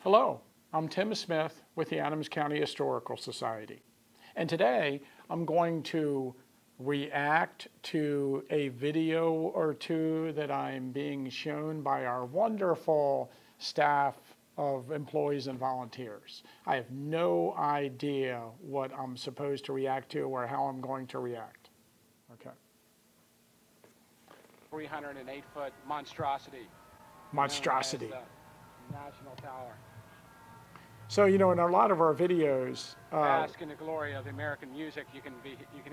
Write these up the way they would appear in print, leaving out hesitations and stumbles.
Hello, I'm Tim Smith with the Adams County Historical Society. And today I'm going to react to a video or two that I'm being shown by our wonderful staff of employees and volunteers. I have no idea what I'm supposed to react to or how I'm going to react. Okay. 308-foot monstrosity. Monstrosity. Known as the National Tower. So, you know, in a lot of our videos, bask in the glory of the American music you can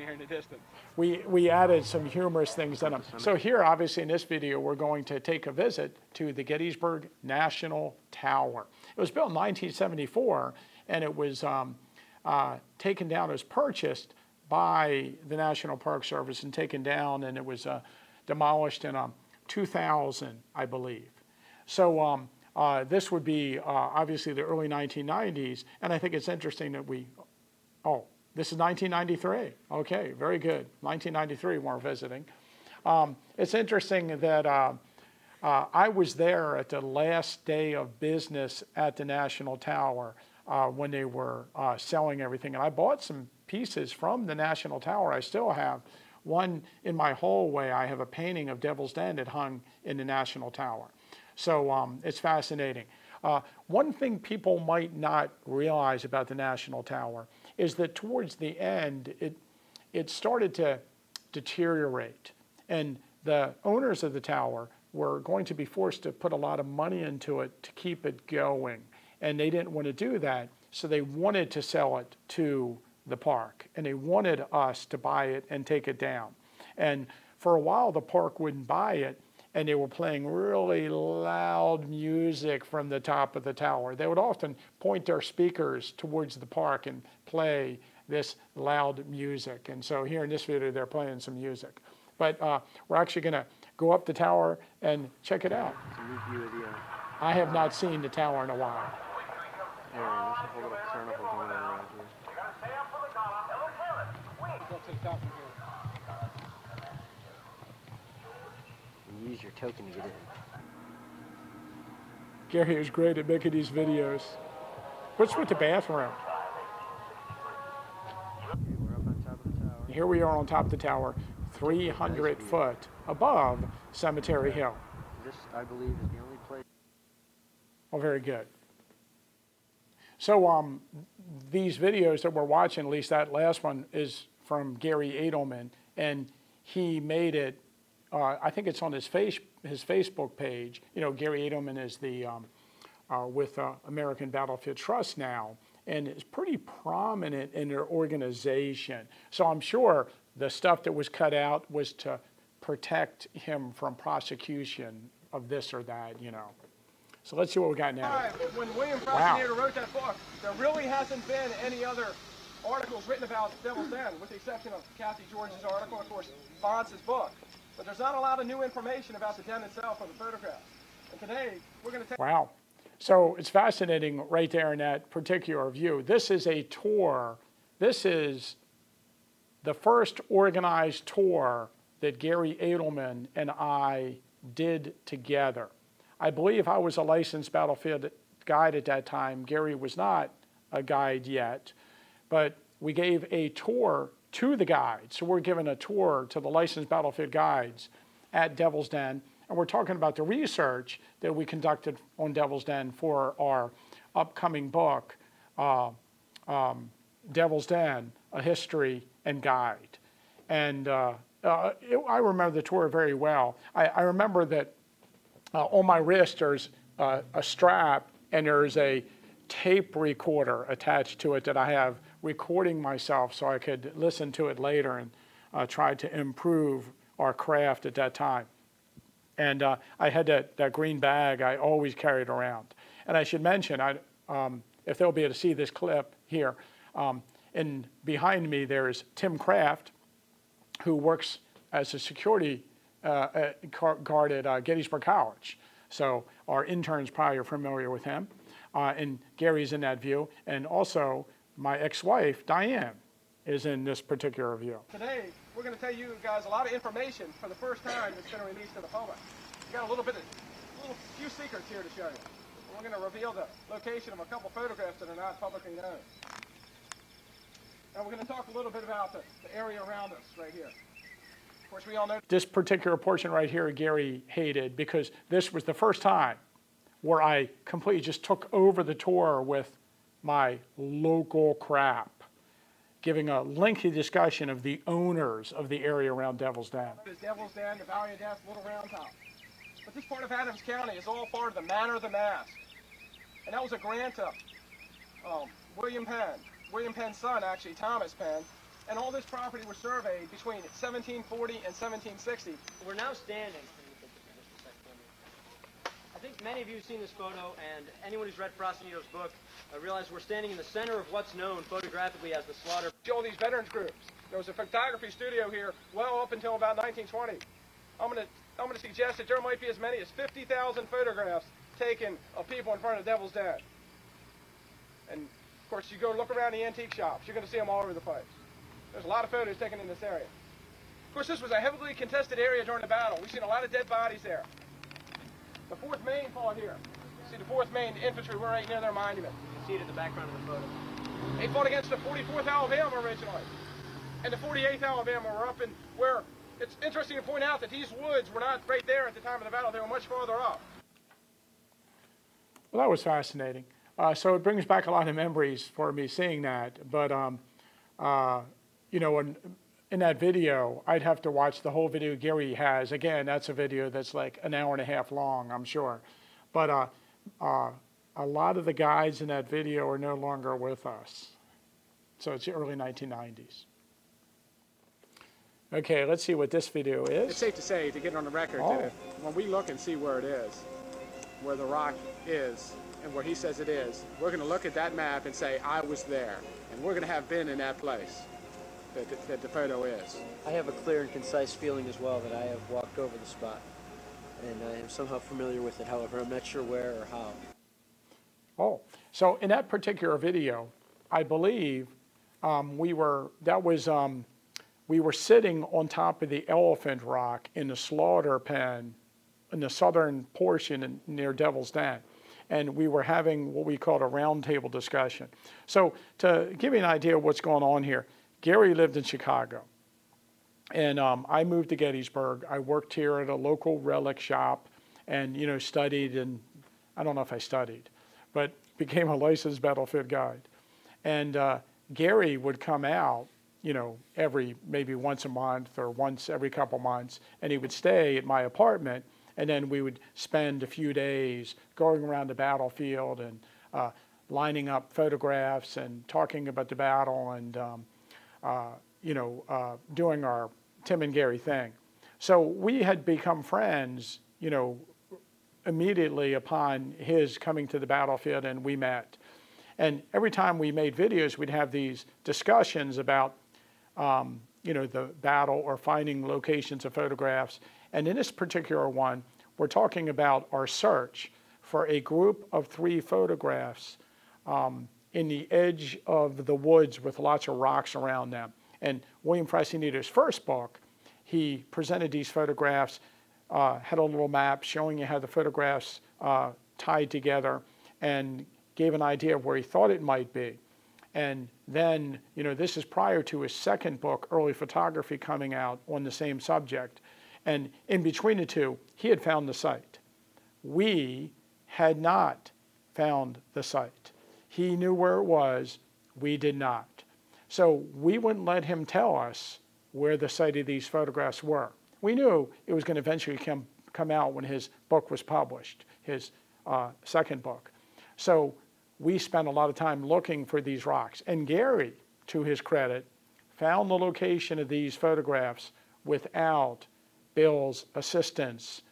hear in the distance. We added some humorous things in them. So here, obviously, in this video, we're going to take a visit to the Gettysburg National Tower. It was built in 1974, and it was taken down, as purchased by the National Park Service and taken down, and it was demolished in 2000, I believe. So this would be obviously the early 1990s, and I think it's interesting that this is 1993. Okay, very good. 1993 we're visiting. It's interesting that I was there at the last day of business at the National Tower when they were selling everything, and I bought some pieces from the National Tower. I still have one in my hallway. I have a painting of Devil's Den that hung in the National Tower. So it's fascinating. One thing people might not realize about the National Tower is that towards the end, it started to deteriorate. And the owners of the tower were going to be forced to put a lot of money into it to keep it going. And they didn't want to do that, so they wanted to sell it to the park. And they wanted us to buy it and take it down. And for a while, the park wouldn't buy it, and they were playing really loud music from the top of the tower. They would often point their speakers towards the park and play this loud music. And so here in this video, they're playing some music. But we're actually going to go up the tower and check it out. It's a neat view of the I have not seen the tower in a while. there's a whole little carnival going on around here. Go to the top from here. You use your token to get in. Gary is great at making these videos. What's with the bathroom? Okay, we're up on top of the tower. Here we are on top of the tower, 300 foot above Cemetery Hill. This, I believe, is the only place. Oh, very good. So these videos that we're watching, at least that last one, is from Garry Adelman, and he made it. I think it's on his Facebook page. You know, Garry Adelman is the with American Battlefield Trust now, and is pretty prominent in their organization. So I'm sure the stuff that was cut out was to protect him from prosecution of this or that, you know. So let's see what we got now. When William Frosty wrote that book, there really hasn't been any other articles written about Devil's Den, with the exception of Kathy George's article, and of course, Bonds' book. But there's not a lot of new information about the den itself or the photographs. And today, we're going to take... Wow. So it's fascinating right there in that particular view. This is a tour. This is the first organized tour that Garry Adelman and I did together. I believe I was a licensed battlefield guide at that time. Garry was not a guide yet, but we gave a tour to the guides. So we're giving a tour to the licensed battlefield guides at Devil's Den, and we're talking about the research that we conducted on Devil's Den for our upcoming book, Devil's Den, A History and Guide. And I remember the tour very well. I remember that on my wrist there's a strap, and there's a tape recorder attached to it that I have recording myself so I could listen to it later and try to improve our craft at that time. And I had that green bag I always carried around. And I should mention, if they'll be able to see this clip here, and behind me there's Tim Kraft, who works as a security guard at Gettysburg College. So our interns probably are familiar with him. And Gary's in that view. And also my ex-wife, Diane, is in this particular view. Today, we're going to tell you guys a lot of information for the first time that's been released to the public. We got a few secrets here to show you. We're going to reveal the location of a couple photographs that are not publicly known. And we're going to talk a little bit about the area around us right here. Of course, we all know This particular portion right here, Gary hated because this was the first time where I completely just took over the tour with my local crap, giving a lengthy discussion of the owners of the area around Devil's Den. there's Devil's Den, the Valley of Death, Little Round Top. But this part of Adams County is all part of the Manor of the Mask. And that was a grant of William Penn. William Penn's son, actually, Thomas Penn. And all this property was surveyed between 1740 and 1760. We're now standing. I think many of you have seen this photo, and anyone who's read Frostenito's book realize we're standing in the center of what's known photographically as the slaughter. All these veterans groups. There was a photography studio here well up until about 1920. I'm going to suggest that there might be as many as 50,000 photographs taken of people in front of Devil's Den. And of course, you go look around the antique shops, you're going to see them all over the place. There's a lot of photos taken in this area. Of course, this was a heavily contested area during the battle. We've seen a lot of dead bodies there. The 4th Maine fought here. See the 4th Maine infantry, we're right near their monument. You can see it in the background of the photo. They fought against the 44th Alabama originally. And the 48th Alabama were up in where, it's interesting to point out that these woods were not right there at the time of the battle, they were much farther up. Well, that was fascinating. So it brings back a lot of memories for me seeing that. But, you know, in that video, I'd have to watch the whole video Gary has. Again, that's a video that's like an hour and a half long, I'm sure. But a lot of the guys in that video are no longer with us. So it's the early 1990s. Okay, let's see what this video is. It's safe to say, to get on the record, that when we look and see where it is, where the rock is, and where he says it is, we're going to look at that map and say, I was there. And we're going to have been in that place that the photo is. I have a clear and concise feeling as well that I have walked over the spot. And I am somehow familiar with it, however, I'm not sure where or how. Oh, so in that particular video, I believe we were sitting on top of the Elephant Rock in the slaughter pen in the southern portion near Devil's Den. And we were having what we called a roundtable discussion. So to give you an idea of what's going on here, Gary lived in Chicago. And I moved to Gettysburg. I worked here at a local relic shop and, you know, studied, and I don't know if I studied, but became a licensed battlefield guide. And Gary would come out, you know, maybe once a month or once every couple months, and he would stay at my apartment, and then we would spend a few days going around the battlefield and lining up photographs and talking about the battle and, you know, doing our Tim and Gary thing. So we had become friends, you know, immediately upon his coming to the battlefield, and we met. And every time we made videos, we'd have these discussions about, you know, the battle or finding locations of photographs. And in this particular one, we're talking about our search for a group of 3 photographs in the edge of the woods with lots of rocks around them. And William Frostenito's first book, he presented these photographs, had a little map showing you how the photographs tied together, and gave an idea of where he thought it might be. And then, you know, this is prior to his second book, Early Photography, coming out on the same subject. And in between the two, he had found the site. We had not found the site. He knew where it was, we did not. So we wouldn't let him tell us where the site of these photographs were. We knew it was going to eventually come out when his book was published, his second book. So we spent a lot of time looking for these rocks. And Gary, to his credit, found the location of these photographs without Bill's assistance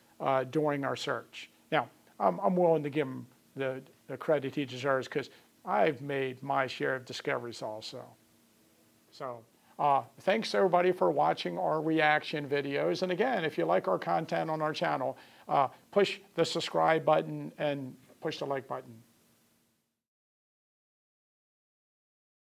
during our search. Now, I'm willing to give him the credit he deserves because I've made my share of discoveries also. So thanks everybody for watching our reaction videos. And again, if you like our content on our channel, push the subscribe button and push the like button.